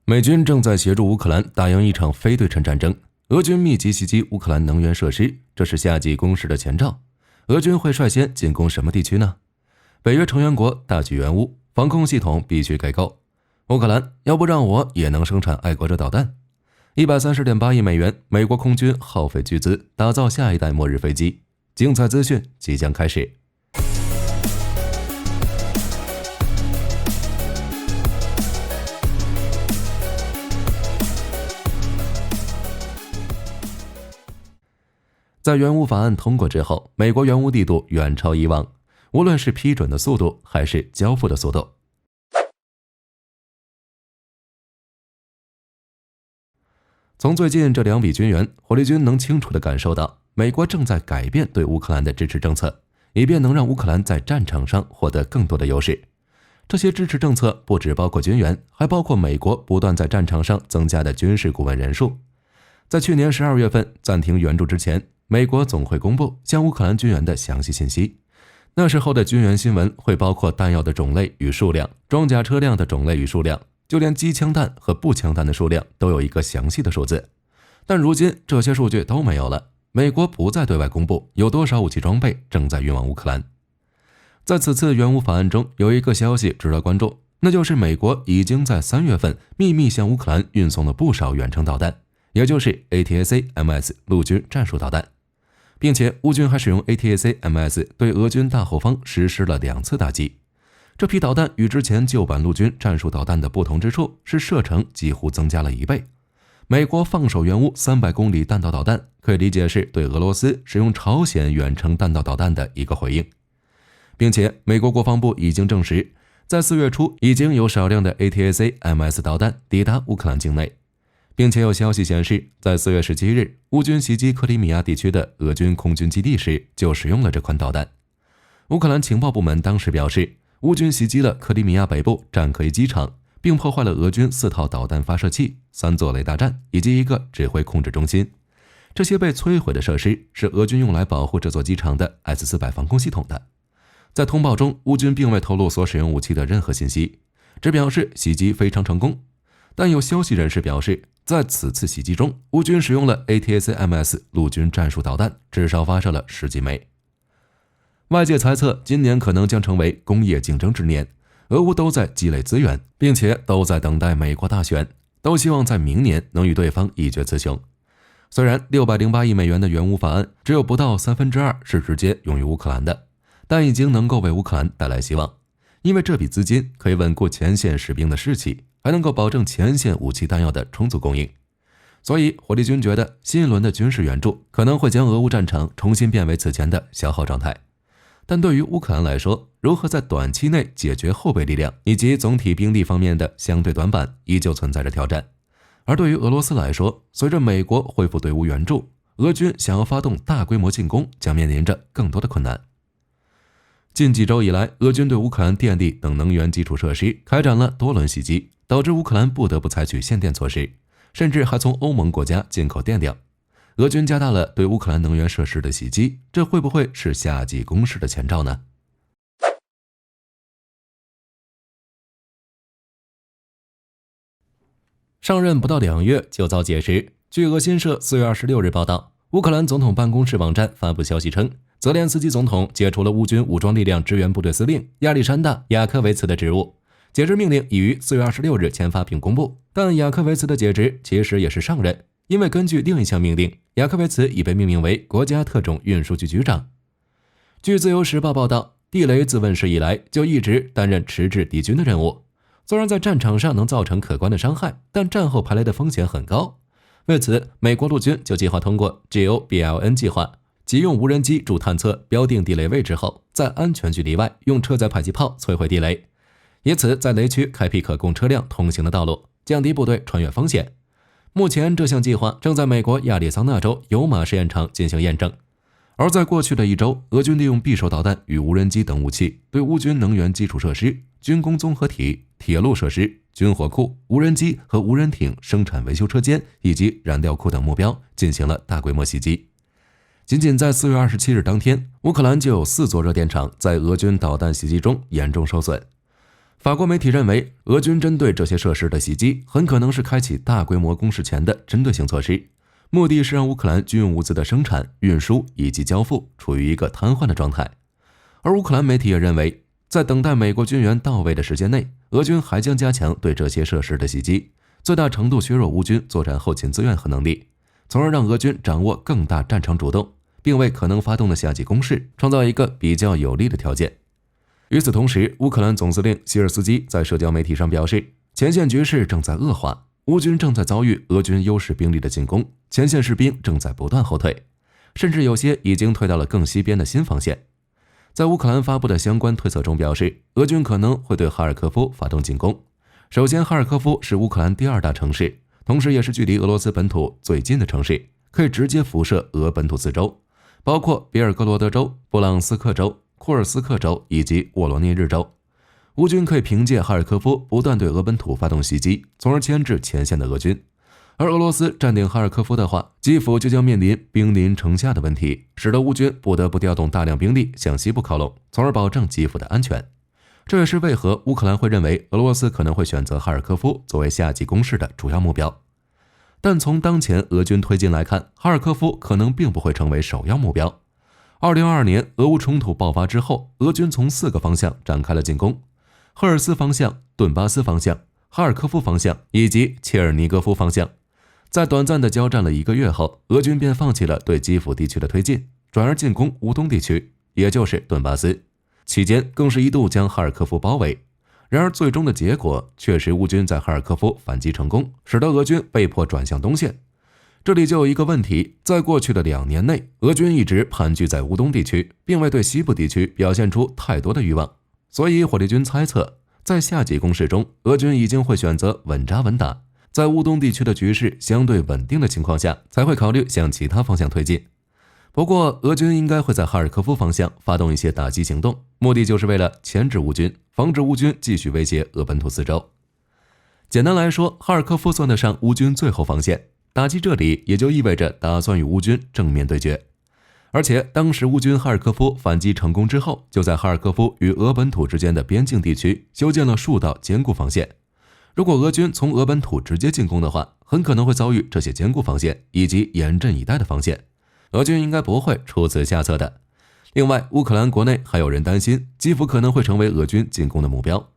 美军正在协助乌克兰打赢一场非对称战争，俄军密集袭击乌克兰能源设施，这是夏季攻势的前兆。俄军会率先进攻什么地区呢？北约成员国大举援乌，防空系统必须给够。乌克兰要不让我也能生产爱国者导弹。130.8亿美元，美国空军耗费巨资打造下一代末日飞机，精彩资讯即将开始。在援乌法案通过之后，美国援乌力度远超以往，无论是批准的速度还是交付的速度。从最近这2笔军援，火力军能清楚地感受到，美国正在改变对乌克兰的支持政策，以便能让乌克兰在战场上获得更多的优势。这些支持政策不只包括军援，还包括美国不断在战场上增加的军事顾问人数。在去年12月份暂停援助之前，美国总会公布向乌克兰军援的详细信息。那时候的军援新闻会包括弹药的种类与数量、装甲车辆的种类与数量，就连机枪弹和步枪弹的数量都有一个详细的数字。但如今这些数据都没有了，美国不再对外公布有多少武器装备正在运往乌克兰。在此次援乌法案中，有一个消息值得关注，那就是美国已经在3月份秘密向乌克兰运送了不少远程导弹，也就是 ATACMS 陆军战术导弹，并且乌军还使用 ATACMS 对俄军大后方实施了2次打击。这批导弹与之前旧版陆军战术导弹的不同之处是射程几乎增加了1倍。美国放手援乌300公里弹道导弹，可以理解是对俄罗斯使用朝鲜远程弹道导弹的一个回应。并且美国国防部已经证实，在4月初已经有少量的 ATACMS 导弹抵达乌克兰境内，并且有消息显示，在4月17日乌军袭击克里米亚地区的俄军空军基地时就使用了这款导弹。乌克兰情报部门当时表示，乌军袭击了克里米亚北部战科一机场，并破坏了俄军4套导弹发射器、3座雷达站以及1个指挥控制中心。这些被摧毁的设施是俄军用来保护这座机场的 S-400 防空系统的。在通报中，乌军并未透露所使用武器的任何信息，只表示袭击非常成功。但有消息人士表示，在此次袭击中，乌军使用了 ATACMS 陆军战术导弹，至少发射了10几枚。外界猜测，今年可能将成为工业竞争之年，俄乌都在积累资源，并且都在等待美国大选，都希望在明年能与对方一决雌雄。虽然608亿美元的援乌法案只有不到2/3是直接用于乌克兰的，但已经能够为乌克兰带来希望，因为这笔资金可以稳固前线士兵的士气，还能够保证前线武器弹药的充足供应。所以火力军觉得新一轮的军事援助可能会将俄乌战场重新变为此前的消耗状态。但对于乌克兰来说，如何在短期内解决后备力量以及总体兵力方面的相对短板依旧存在着挑战。而对于俄罗斯来说，随着美国恢复对乌援助，俄军想要发动大规模进攻将面临着更多的困难。近几周以来，俄军对乌克兰电力等能源基础设施开展了多轮袭击，导致乌克兰不得不采取限电措施，甚至还从欧盟国家进口电量。俄军加大了对乌克兰能源设施的袭击，这会不会是夏季攻势的前兆呢？上任不到2月就遭解职。据俄新社4月26日报道，乌克兰总统办公室网站发布消息称，泽连斯基总统解除了乌军武装力量支援部队司令亚历山大·雅科维茨的职务。解职命令已于4月26日签发并公布，但雅科维茨的解职其实也是上任，因为根据另一项命令，雅科维茨已被命名为国家特种运输局局长。据自由时报报道，地雷自问世以来就一直担任迟滞敌军的任务，虽然在战场上能造成可观的伤害，但战后排来的风险很高。为此，美国陆军就计划通过 GOBLN 计划，即用无人机驻探测标定地雷位置后，在安全距离外用车载迫击炮摧毁地雷，以此在雷区开辟可供车辆通行的道路，降低部队穿越风险。目前这项计划正在美国亚利桑那州油马试验场进行验证。而在过去的1周，俄军利用匕首导弹与无人机等武器，对乌军能源基础设施、军工综合体、铁路设施、军火库、无人机和无人艇生产维修车间以及燃料库等目标进行了大规模袭击。仅仅在4月27日当天，乌克兰就有4座热电厂在俄军导弹袭击中严重受损。法国媒体认为，俄军针对这些设施的袭击很可能是开启大规模攻势前的针对性措施，目的是让乌克兰军用物资的生产、运输以及交付处于一个瘫痪的状态。而乌克兰媒体也认为，在等待美国军援到位的时间内，俄军还将加强对这些设施的袭击，最大程度削弱乌军作战后勤资源和能力，从而让俄军掌握更大战场主动，并为可能发动的夏季攻势创造一个比较有利的条件。与此同时，乌克兰总司令希尔斯基在社交媒体上表示，前线局势正在恶化，乌军正在遭遇俄军优势兵力的进攻，前线士兵正在不断后退，甚至有些已经退到了更西边的新防线。在乌克兰发布的相关推测中表示，俄军可能会对哈尔科夫发动进攻。首先，哈尔科夫是乌克兰第2大城市，同时也是距离俄罗斯本土最近的城市，可以直接辐射俄本土4州，包括别尔哥罗德州、布朗斯克州、库尔斯克州以及沃罗涅日州。乌军可以凭借哈尔科夫不断对俄本土发动袭击，从而牵制前线的俄军。而俄罗斯占领哈尔科夫的话，基辅就将面临兵临城下的问题，使得乌军不得不调动大量兵力向西部靠拢，从而保证基辅的安全。这也是为何乌克兰会认为俄罗斯可能会选择哈尔科夫作为夏季攻势的主要目标。但从当前俄军推进来看，哈尔科夫可能并不会成为首要目标。2022年俄乌冲突爆发之后，俄军从4个方向展开了进攻：赫尔斯方向、顿巴斯方向、哈尔科夫方向以及切尔尼戈夫方向。在短暂的交战了1个月后，俄军便放弃了对基辅地区的推进，转而进攻乌东地区，也就是顿巴斯。期间更是一度将哈尔科夫包围。然而最终的结果确实乌军在哈尔科夫反击成功，使得俄军被迫转向东线。这里就有一个问题，在过去的2年内，俄军一直盘踞在乌东地区，并未对西部地区表现出太多的欲望，所以火力军猜测，在夏季攻势中，俄军已经会选择稳扎稳打，在乌东地区的局势相对稳定的情况下，才会考虑向其他方向推进。不过，俄军应该会在哈尔科夫方向发动一些打击行动，目的就是为了牵制乌军，防止乌军继续威胁俄本土4州。简单来说，哈尔科夫算得上乌军最后防线，打击这里也就意味着打算与乌军正面对决。而且当时乌军哈尔科夫反击成功之后，就在哈尔科夫与俄本土之间的边境地区修建了数道坚固防线。如果俄军从俄本土直接进攻的话，很可能会遭遇这些坚固防线以及严阵以待的防线，俄军应该不会出此下策的。另外，乌克兰国内还有人担心基辅可能会成为俄军进攻的目标，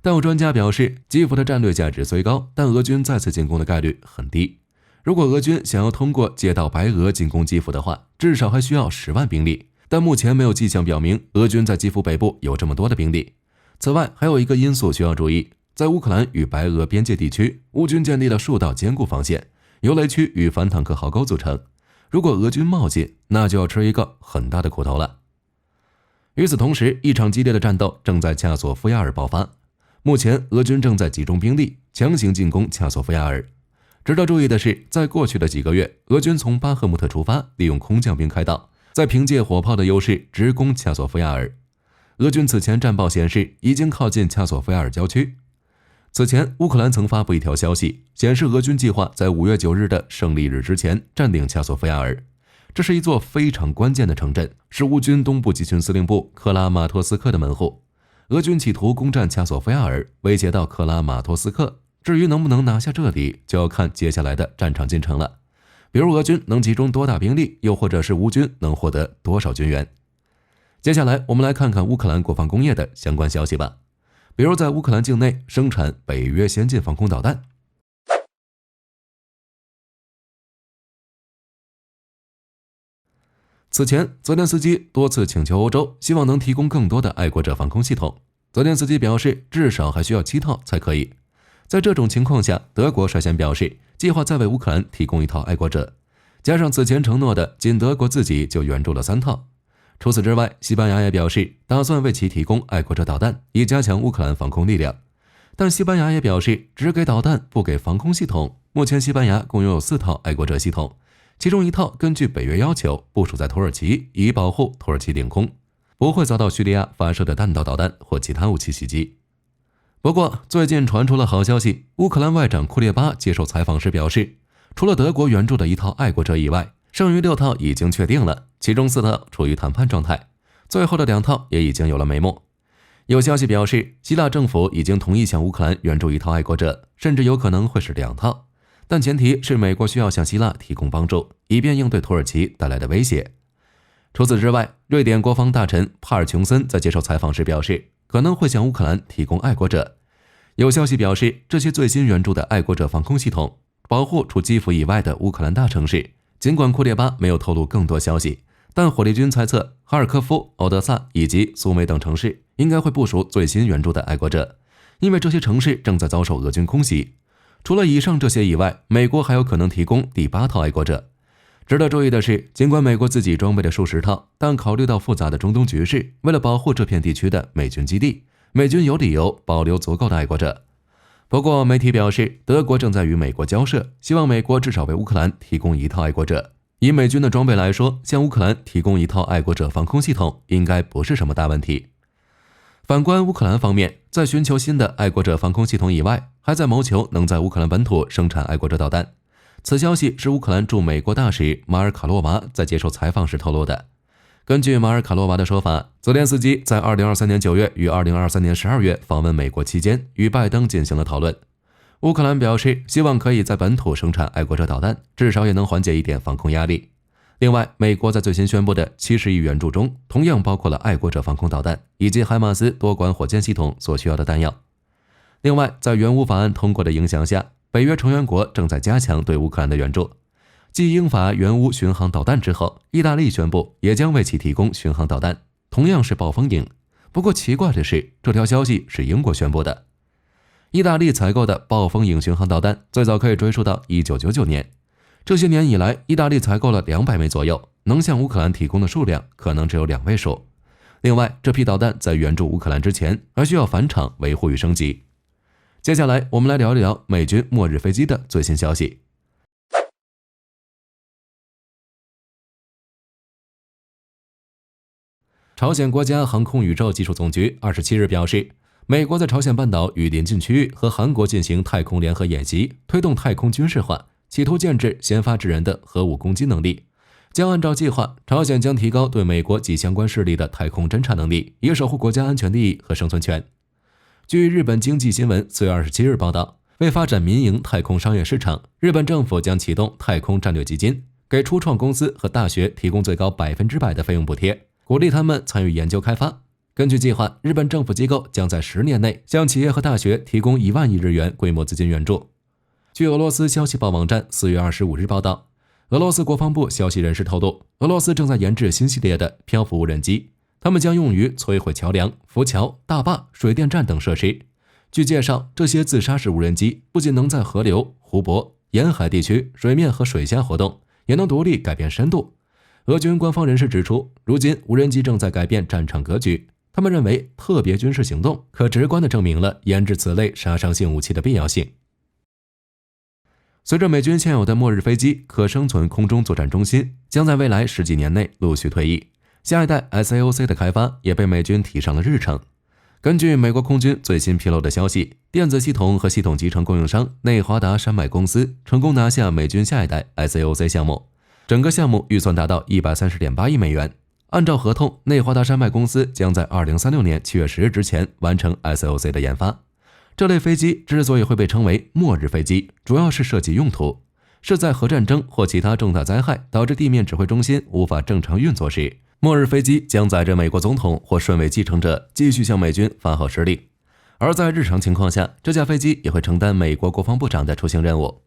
但有专家表示，基辅的战略价值虽高，但俄军再次进攻的概率很低。如果俄军想要通过借道白俄进攻基辅的话，至少还需要10万兵力，但目前没有迹象表明俄军在基辅北部有这么多的兵力。此外，还有一个因素需要注意，在乌克兰与白俄边界地区，乌军建立了数道坚固防线，由雷区与反坦克壕沟组成。如果俄军冒进，那就要吃一个很大的苦头了。与此同时，一场激烈的战斗正在恰索夫亚尔爆发。目前，俄军正在集中兵力强行进攻恰索夫亚尔。值得注意的是，在过去的几个月，俄军从巴赫穆特出发，利用空降兵开道，再凭借火炮的优势直攻恰索夫亚尔。俄军此前战报显示，已经靠近恰索夫亚尔郊区。此前，乌克兰曾发布一条消息，显示俄军计划在5月9日的胜利日之前占领恰索夫亚尔。这是一座非常关键的城镇，是乌军东部集群司令部克拉马托斯克的门户。俄军企图攻占恰索夫亚尔，威胁到克拉马托斯克。至于能不能拿下这里，就要看接下来的战场进程了。比如俄军能集中多大兵力，又或者是乌军能获得多少军援。接下来我们来看看乌克兰国防工业的相关消息吧。比如在乌克兰境内生产北约先进防空导弹。此前，泽连斯基多次请求欧洲，希望能提供更多的爱国者防空系统。泽连斯基表示，至少还需要7套才可以。在这种情况下，德国率先表示，计划再为乌克兰提供1套爱国者，加上此前承诺的，仅德国自己就援助了3套。除此之外，西班牙也表示打算为其提供爱国者导弹，以加强乌克兰防空力量。但西班牙也表示，只给导弹不给防空系统。目前西班牙共拥有4套爱国者系统，其中1套根据北约要求部署在土耳其，以保护土耳其领空，不会遭到叙利亚发射的弹道导弹或其他武器袭击。不过，最近传出了好消息，乌克兰外长库列巴接受采访时表示，除了德国援助的1套爱国者以外，剩余6套已经确定了，其中4套处于谈判状态，最后的2套也已经有了眉目。有消息表示，希腊政府已经同意向乌克兰援助一套爱国者，甚至有可能会是2套，但前提是美国需要向希腊提供帮助，以便应对土耳其带来的威胁。除此之外，瑞典国防大臣帕尔琼森在接受采访时表示，可能会向乌克兰提供爱国者。有消息表示，这些最新援助的爱国者防空系统保护除基辅以外的乌克兰大城市。尽管库列巴没有透露更多消息，但火力军猜测哈尔科夫、敖德萨以及苏梅等城市应该会部署最新援助的爱国者，因为这些城市正在遭受俄军空袭。除了以上这些以外，美国还有可能提供第8套爱国者。值得注意的是，尽管美国自己装备了数十套，但考虑到复杂的中东局势，为了保护这片地区的美军基地，美军有理由保留足够的爱国者。不过，媒体表示，德国正在与美国交涉，希望美国至少为乌克兰提供1套爱国者。以美军的装备来说，向乌克兰提供1套爱国者防空系统应该不是什么大问题。反观乌克兰方面，在寻求新的爱国者防空系统以外，还在谋求能在乌克兰本土生产爱国者导弹。此消息是乌克兰驻美国大使马尔卡洛娃在接受采访时透露的。根据马尔卡洛娃的说法，泽连斯基在2023年9月与2023年12月访问美国期间，与拜登进行了讨论。乌克兰表示希望可以在本土生产爱国者导弹，至少也能缓解一点防空压力。另外，美国在最新宣布的70亿援助中，同样包括了爱国者防空导弹以及海马斯多管火箭系统所需要的弹药。另外，在援乌法案通过的影响下，北约成员国正在加强对乌克兰的援助。继英法援乌巡航导弹之后，意大利宣布也将为其提供巡航导弹，同样是暴风影。不过奇怪的是，这条消息是英国宣布的。意大利采购的暴风影巡航导弹最早可以追溯到1999年。这些年以来，意大利采购了200枚左右，能向乌克兰提供的数量可能只有2位数。另外，这批导弹在援助乌克兰之前，还需要返厂维护与升级。接下来，我们来聊一聊美军末日飞机的最新消息。朝鲜国家航空宇宙技术总局27日表示，美国在朝鲜半岛与邻近区域和韩国进行太空联合演习，推动太空军事化，企图建制先发制人的核武攻击能力。将按照计划，朝鲜将提高对美国及相关势力的太空侦察能力，以守护国家安全利益和生存权。据日本经济新闻4月27日报道，为发展民营太空商业市场，日本政府将启动太空战略基金，给初创公司和大学提供最高100%的费用补贴，鼓励他们参与研究开发。根据计划，日本政府机构将在10年内向企业和大学提供1万亿日元规模资金援助。据俄罗斯消息报网站4月25日报道，俄罗斯国防部消息人士透露，俄罗斯正在研制新系列的漂浮无人机，它们将用于摧毁桥梁、浮桥、大坝、水电站等设施。据介绍，这些自杀式无人机不仅能在河流、湖泊、沿海地区、水面和水下活动，也能独立改变深度。俄军官方人士指出，如今无人机正在改变战场格局。他们认为，特别军事行动可直观地证明了研制此类杀伤性武器的必要性。随着美军现有的末日飞机可生存空中作战中心将在未来10几年内陆续退役，下一代 SAOC 的开发也被美军提上了日程。根据美国空军最新披露的消息，电子系统和系统集成供应商内华达山脉公司成功拿下美军下一代 SAOC 项目，整个项目预算达到130.8亿美元。按照合同，内华达山脉公司将在2036年7月10日之前完成 SOC 的研发。这类飞机之所以会被称为末日飞机，主要是设计用途是在核战争或其他重大灾害导致地面指挥中心无法正常运作时，末日飞机将载着美国总统或顺位继承者继续向美军发号施令。而在日常情况下，这架飞机也会承担美国国防部长的出行任务。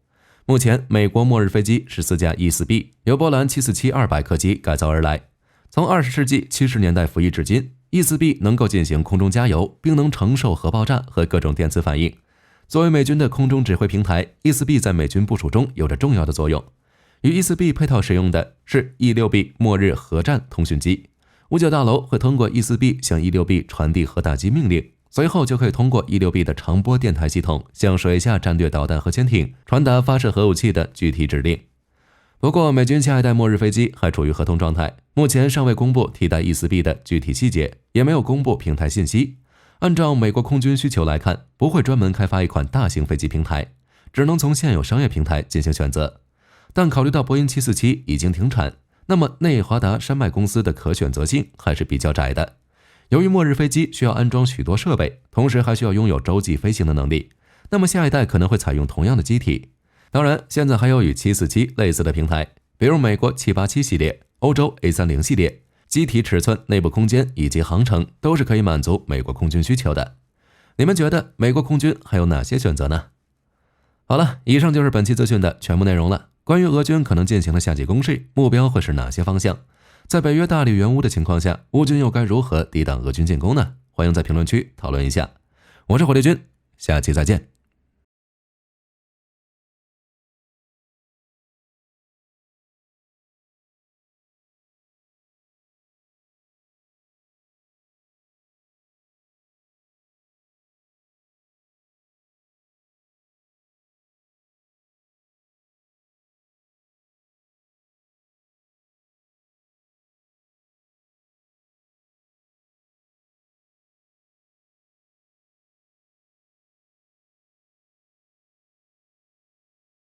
目前，美国末日飞机14架 E-4B 由波兰747-200客机改造而来。从20世纪70年代服役至今， E-4B 能够进行空中加油，并能承受核爆炸和各种电磁反应。作为美军的空中指挥平台， E-4B 在美军部署中有着重要的作用。与 E-4B 配套使用的是 E-6B 末日核战通讯机。五角大楼会通过 E-4B 向 E-6B 传递核打击命令，随后就可以通过 E-6B 的长波电台系统向水下战略导弹核潜艇传达发射核武器的具体指令。不过，美军下一代末日飞机还处于合同状态，目前尚未公布替代 E-4B 的具体细节，也没有公布平台信息。按照美国空军需求来看，不会专门开发一款大型飞机平台，只能从现有商业平台进行选择。但考虑到波音747已经停产，那么内华达山脉公司的可选择性还是比较窄的。由于末日飞机需要安装许多设备，同时还需要拥有洲际飞行的能力，那么下一代可能会采用同样的机体。当然，现在还有与747类似的平台，比如美国787系列、欧洲 A30 系列，机体尺寸、内部空间以及航程都是可以满足美国空军需求的。你们觉得美国空军还有哪些选择呢？好了，以上就是本期资讯的全部内容了。关于俄军可能进行的夏季攻势，目标会是哪些方向？在北约大力援乌的情况下，乌军又该如何抵挡俄军进攻呢？欢迎在评论区讨论一下。我是火力军，下期再见。